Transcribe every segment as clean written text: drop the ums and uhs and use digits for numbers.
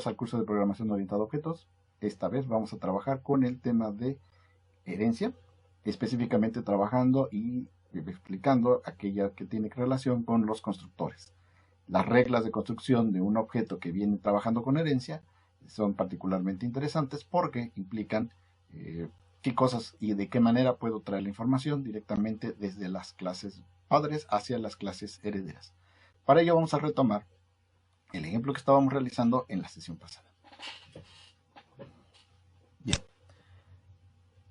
Bienvenidos al curso de programación orientada a objetos. Esta vez vamos a trabajar con el tema de herencia, específicamente trabajando y explicando aquella que tiene relación con los constructores. Las reglas de construcción de un objeto que viene trabajando con herencia son particularmente interesantes porque implican qué cosas y de qué manera puedo traer la información directamente desde las clases padres hacia las clases herederas. Para ello vamos a retomar el ejemplo que estábamos realizando en la sesión pasada. Bien.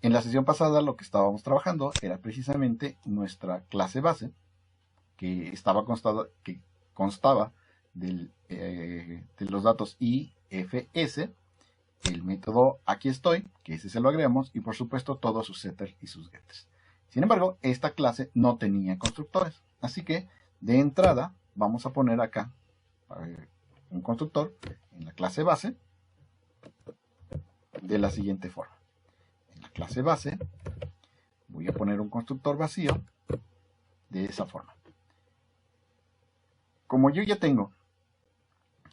En la sesión pasada lo que estábamos trabajando era precisamente nuestra clase base, que constaba de los datos IFS, el método aquí estoy, que ese se lo agregamos, y por supuesto todos sus setters y sus getters. Sin embargo, esta clase no tenía constructores, así que de entrada vamos a poner acá un constructor en la clase base de la siguiente forma. En la clase base voy a poner un constructor vacío de esa forma. Como yo ya tengo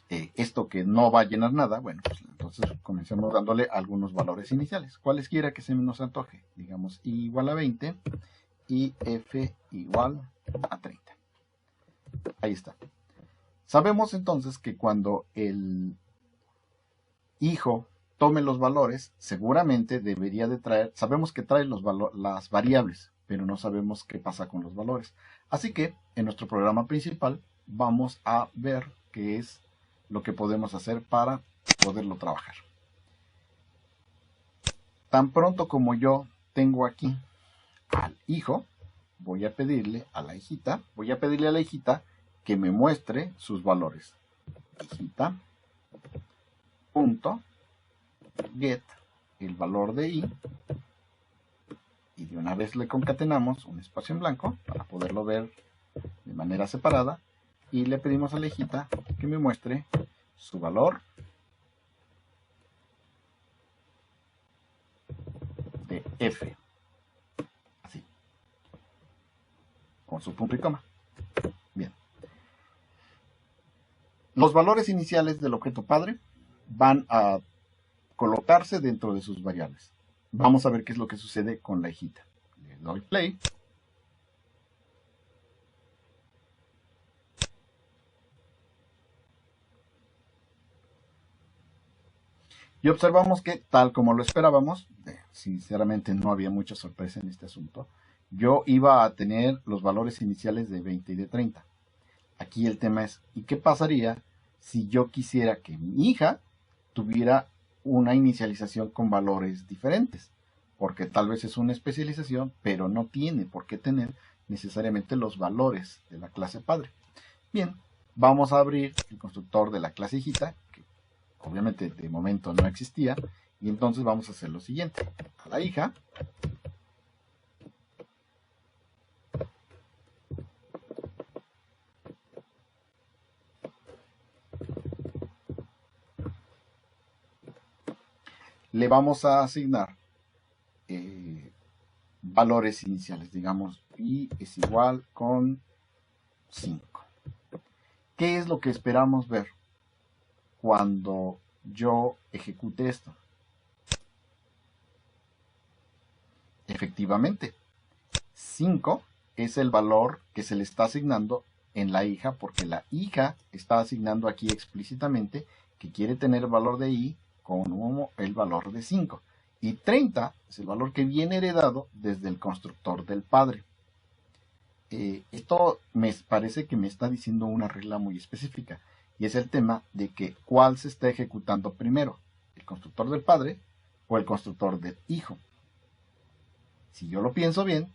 esto que no va a llenar nada, bueno, pues entonces comencemos dándole algunos valores iniciales, cualesquiera que se nos antoje. Digamos I igual a 20 y F igual a 30. Ahí está. Sabemos entonces que cuando el hijo tome los valores, seguramente debería de traer, sabemos que trae las variables, pero no sabemos qué pasa con los valores. Así que en nuestro programa principal vamos a ver qué es lo que podemos hacer para poderlo trabajar. Tan pronto como yo tengo aquí al hijo, voy a pedirle a la hijita que me muestre sus valores. Hijita punto get el valor de i, y de una vez le concatenamos un espacio en blanco para poderlo ver de manera separada, y le pedimos a la hijita que me muestre su valor de f, así, con su punto y coma. Bien. Los valores iniciales del objeto padre van a colocarse dentro de sus variables. Vamos a ver qué es lo que sucede con la hijita. Le doy play. Y observamos que, tal como lo esperábamos, sinceramente no había mucha sorpresa en este asunto, yo iba a tener los valores iniciales de 20 y de 30. Aquí el tema es, ¿y qué pasaría si yo quisiera que mi hija tuviera una inicialización con valores diferentes? Porque tal vez es una especialización, pero no tiene por qué tener necesariamente los valores de la clase padre. Bien, vamos a abrir el constructor de la clase hijita, que obviamente de momento no existía, y entonces vamos a hacer lo siguiente. A la hija le vamos a asignar valores iniciales, digamos, y es igual con 5. ¿Qué es lo que esperamos ver cuando yo ejecute esto? Efectivamente, 5 es el valor que se le está asignando en la hija, porque la hija está asignando aquí explícitamente que quiere tener el valor de i como el valor de 5. Y 30 es el valor que viene heredado desde el constructor del padre. Esto me parece que me está diciendo una regla muy específica, y es el tema de que cuál se está ejecutando primero, el constructor del padre o el constructor del hijo. Si yo lo pienso bien,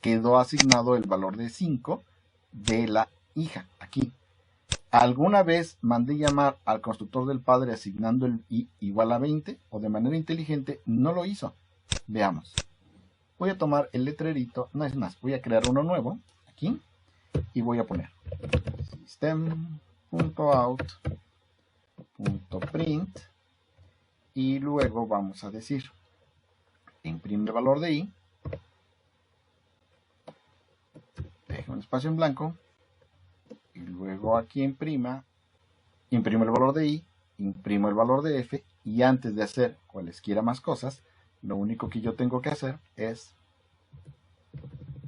quedó asignado el valor de 5 de la hija aquí. ¿Alguna vez mandé llamar al constructor del padre asignando el i igual a 20 o de manera inteligente no lo hizo? Veamos. Voy a tomar el letrerito, no es más, voy a crear uno nuevo aquí y voy a poner system.out.print y luego vamos a decir imprime el valor de i, deje un espacio en blanco y luego aquí imprime el valor de i imprimo el valor de f y antes de hacer cualesquiera más cosas, lo único que yo tengo que hacer es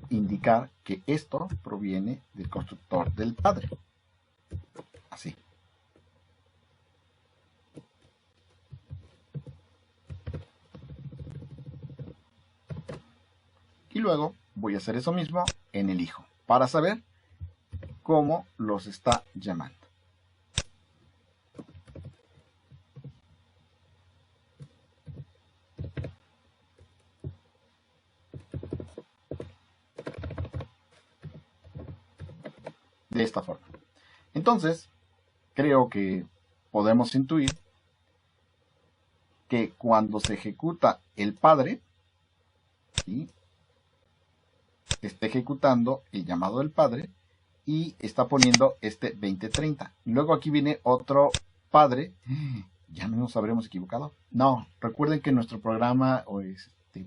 indicar que esto proviene del constructor del padre. Así. Y luego voy a hacer eso mismo en el hijo, para saber cómo los está llamando. De esta forma. Entonces, creo que podemos intuir que cuando se ejecuta el padre, ¿sí?, está ejecutando el llamado del padre y está poniendo este 2030. Luego aquí viene otro padre. Ya no nos habremos equivocado. No, recuerden que en nuestro programa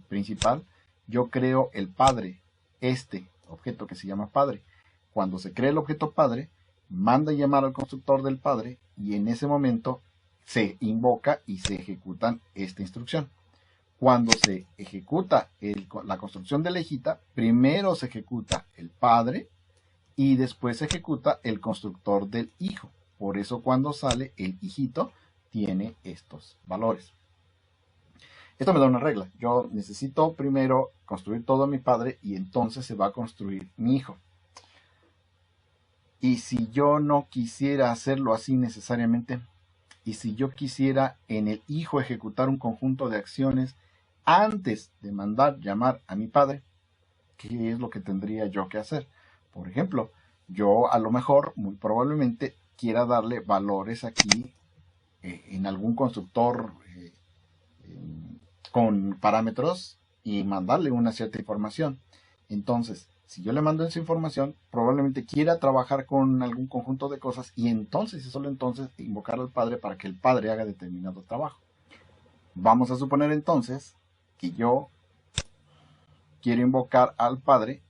principal yo creo el padre, este objeto que se llama padre. Cuando se crea el objeto padre, manda llamar al constructor del padre y en ese momento se invoca y se ejecutan esta instrucción. Cuando se ejecuta la construcción de la hijita, primero se ejecuta el padre y después se ejecuta el constructor del hijo. Por eso cuando sale el hijito tiene estos valores. Esto me da una regla. Yo necesito primero construir todo a mi padre y entonces se va a construir mi hijo. Y si yo no quisiera hacerlo así necesariamente, y si yo quisiera en el hijo ejecutar un conjunto de acciones antes de mandar llamar a mi padre, ¿qué es lo que tendría yo que hacer? Por ejemplo, yo a lo mejor, muy probablemente, quiera darle valores aquí en algún constructor con parámetros y mandarle una cierta información. Entonces, si yo le mando esa información, probablemente quiera trabajar con algún conjunto de cosas y entonces y solo entonces invocar al padre para que el padre haga determinado trabajo. Vamos a suponer entonces que yo quiero invocar al padre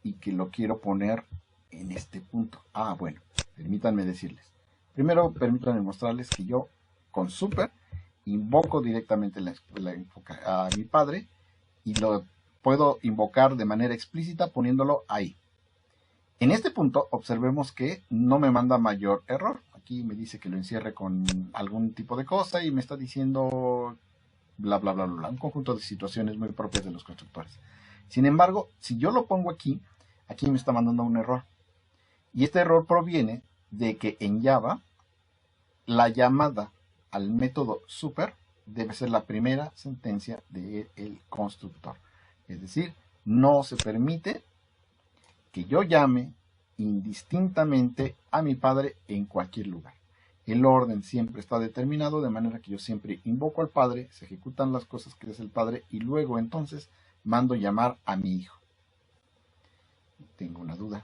y que lo quiero poner en este punto. Bueno, permítanme decirles. Primero, permítanme mostrarles que yo con super invoco directamente a mi padre y lo puedo invocar de manera explícita poniéndolo ahí. En este punto observemos que no me manda mayor error. Aquí me dice que lo encierre con algún tipo de cosa y me está diciendo bla bla bla bla, un conjunto de situaciones muy propias de los constructores. Sin embargo, si yo lo pongo aquí me está mandando un error. Y este error proviene de que en Java la llamada al método super debe ser la primera sentencia del constructor. Es decir, no se permite que yo llame indistintamente a mi padre en cualquier lugar. El orden siempre está determinado, de manera que yo siempre invoco al padre, se ejecutan las cosas que es el padre y luego entonces mando llamar a mi hijo. Tengo una duda.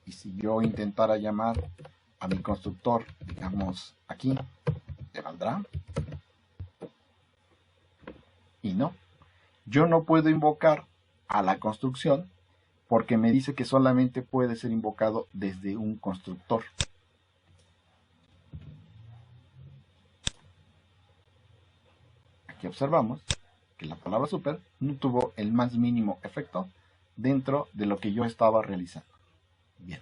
¿Y si yo intentara llamar a mi constructor, digamos aquí, ¿le valdrá? Y no. Yo no puedo invocar a la construcción porque me dice que solamente puede ser invocado desde un constructor. Aquí observamos que la palabra super no tuvo el más mínimo efecto dentro de lo que yo estaba realizando. Bien.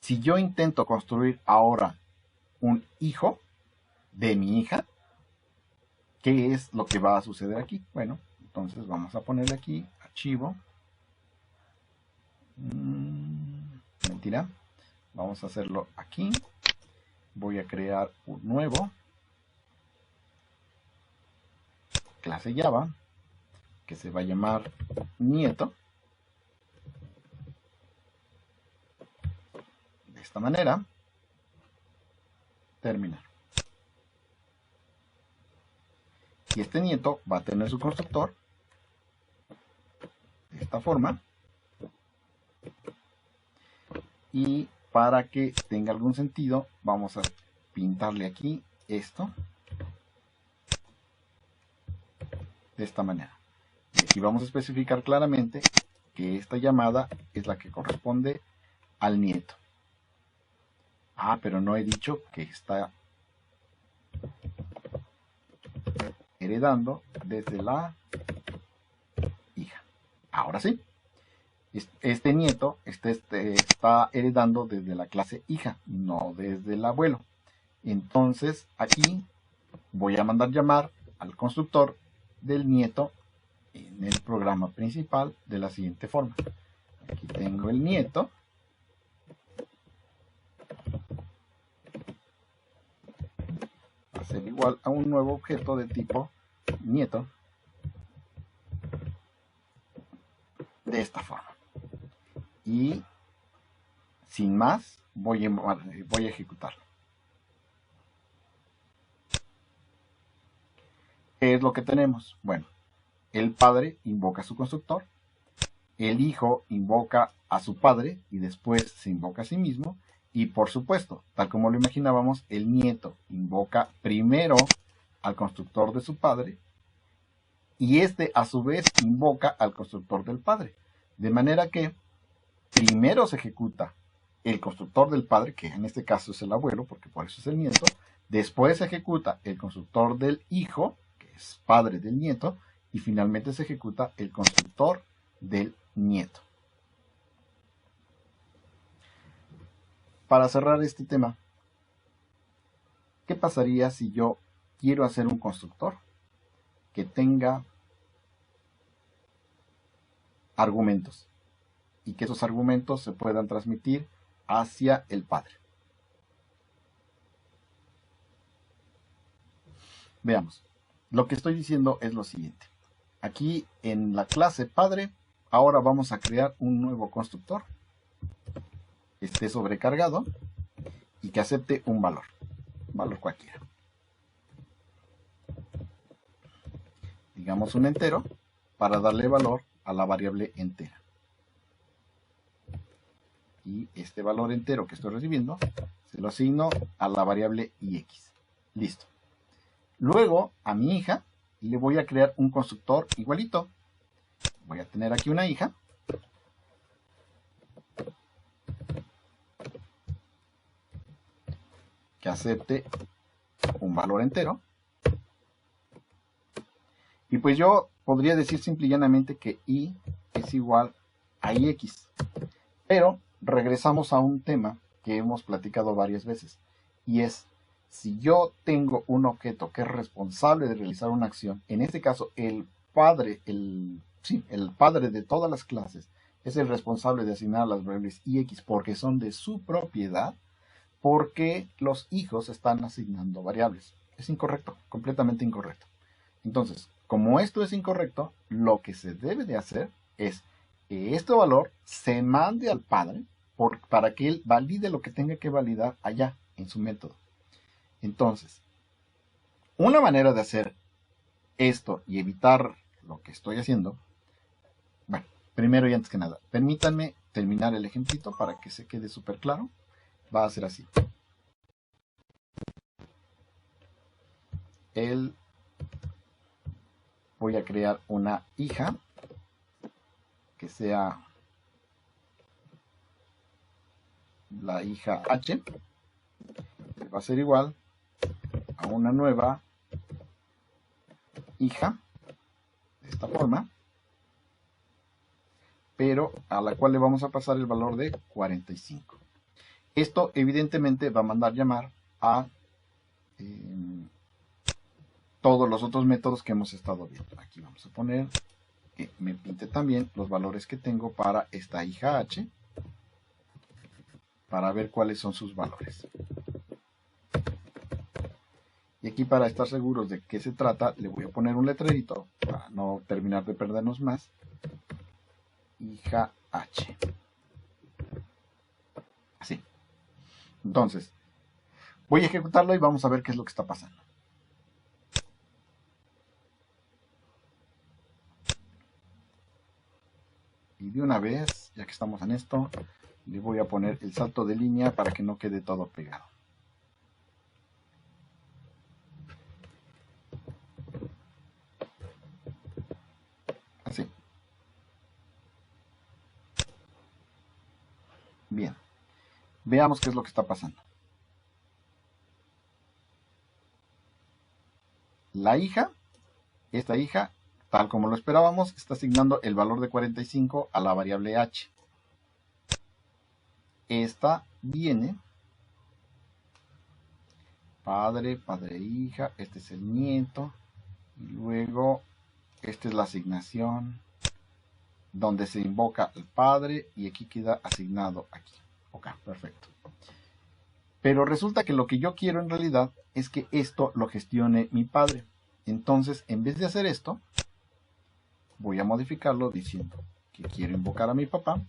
Si yo intento construir ahora un hijo de mi hija, ¿qué es lo que va a suceder aquí? Bueno, entonces vamos a ponerle aquí archivo. Mentira. Vamos a hacerlo aquí. Voy a crear un nuevo clase Java que se va a llamar nieto. De esta manera. Terminar. Y este nieto va a tener su constructor de esta forma. Y para que tenga algún sentido, vamos a pintarle aquí esto de esta manera. Y aquí vamos a especificar claramente que esta llamada es la que corresponde al nieto. Ah, pero no he dicho que está heredando desde la hija. Ahora sí, este nieto está heredando desde la clase hija, no desde el abuelo. Entonces aquí voy a mandar llamar al constructor del nieto en el programa principal de la siguiente forma. Aquí tengo el nieto. Va a ser igual a un nuevo objeto de tipo nieto. De esta forma. Y sin más, voy a ejecutarlo. ¿Qué es lo que tenemos? Bueno, el padre invoca a su constructor, el hijo invoca a su padre y después se invoca a sí mismo. Y por supuesto, tal como lo imaginábamos, el nieto invoca primero al constructor de su padre y este a su vez invoca al constructor del padre. De manera que primero se ejecuta el constructor del padre, que en este caso es el abuelo, porque por eso es el nieto. Después se ejecuta el constructor del hijo, que es padre del nieto, y finalmente se ejecuta el constructor del nieto. Para cerrar este tema, ¿qué pasaría si yo quiero hacer un constructor que tenga argumentos y que esos argumentos se puedan transmitir hacia el padre? Veamos, lo que estoy diciendo es lo siguiente. Aquí en la clase padre, ahora vamos a crear un nuevo constructor que esté sobrecargado y que acepte un valor cualquiera. Digamos un entero para darle valor a la variable entera. Y este valor entero que estoy recibiendo se lo asigno a la variable ix. Listo. Luego a mi hija le voy a crear un constructor igualito. Voy a tener aquí una hija. Que acepte un valor entero. Y pues yo podría decir simple y llanamente que y es igual a ix. Pero regresamos a un tema que hemos platicado varias veces. Y es, si yo tengo un objeto que es responsable de realizar una acción, en este caso el padre de todas las clases es el responsable de asignar las variables y x porque son de su propiedad, porque los hijos están asignando variables. Es incorrecto, completamente incorrecto. Entonces, como esto es incorrecto, lo que se debe de hacer es que este valor se mande al padre para que él valide lo que tenga que validar allá en su método. Entonces, una manera de hacer esto y evitar lo que estoy haciendo, bueno, primero y antes que nada, permítanme terminar el ejemplito para que se quede súper claro. Va a ser así. Voy a crear una hija que sea la hija h, que va a ser igual a una nueva hija, de esta forma, pero a la cual le vamos a pasar el valor de 45. Esto evidentemente va a mandar llamar a todos los otros métodos que hemos estado viendo. Aquí vamos a poner que me pinte también los valores que tengo para esta hija h, para ver cuáles son sus valores. Y aquí, para estar seguros de qué se trata, le voy a poner un letrerito para no terminar de perdernos más. Hija h. Así. Entonces, voy a ejecutarlo y vamos a ver qué es lo que está pasando. Y de una vez, ya que estamos en esto, le voy a poner el salto de línea para que no quede todo pegado. Así. Bien. Veamos qué es lo que está pasando. La hija, esta hija, tal como lo esperábamos, está asignando el valor de 45 a la variable h. Esta viene, padre, padre, hija, este es el nieto, y luego esta es la asignación donde se invoca al padre y aquí queda asignado aquí. Ok, perfecto. Pero resulta que lo que yo quiero en realidad es que esto lo gestione mi padre. Entonces, en vez de hacer esto, voy a modificarlo diciendo que quiero invocar a mi papá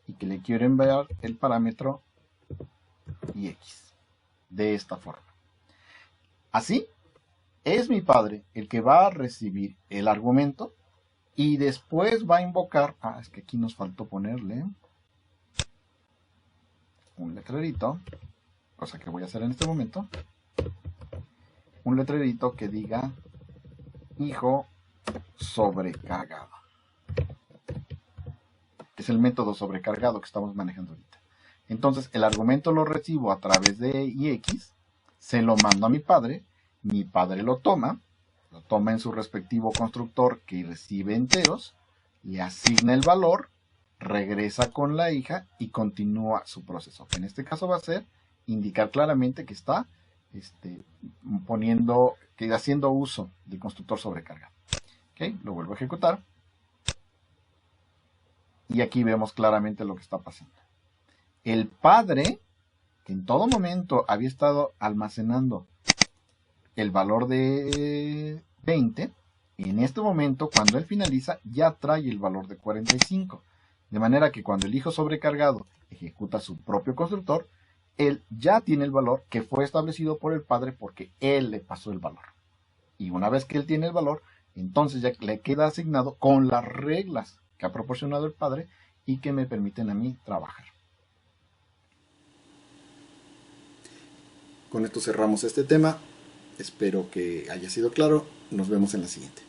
y que le quiero enviar el parámetro ix de esta forma. Así, es mi padre el que va a recibir el argumento y después va a invocar, es que aquí nos faltó ponerle un letrerito, cosa que voy a hacer en este momento, un letrerito que diga hijo sobrecargado. Es el método sobrecargado que estamos manejando ahorita. Entonces el argumento lo recibo a través de ix, se lo mando a mi padre lo toma en su respectivo constructor que recibe enteros, le asigna el valor, regresa con la hija y continúa su proceso. En este caso va a ser indicar claramente que está haciendo uso del constructor sobrecargado. ¿Okay? Lo vuelvo a ejecutar. Y aquí vemos claramente lo que está pasando. El padre, que en todo momento había estado almacenando el valor de 20, en este momento, cuando él finaliza, ya trae el valor de 45. De manera que cuando el hijo sobrecargado ejecuta su propio constructor, él ya tiene el valor que fue establecido por el padre porque él le pasó el valor. Y una vez que él tiene el valor, entonces ya le queda asignado con las reglas que ha proporcionado el padre y que me permiten a mí trabajar. Con esto cerramos este tema. Espero que haya sido claro. Nos vemos en la siguiente.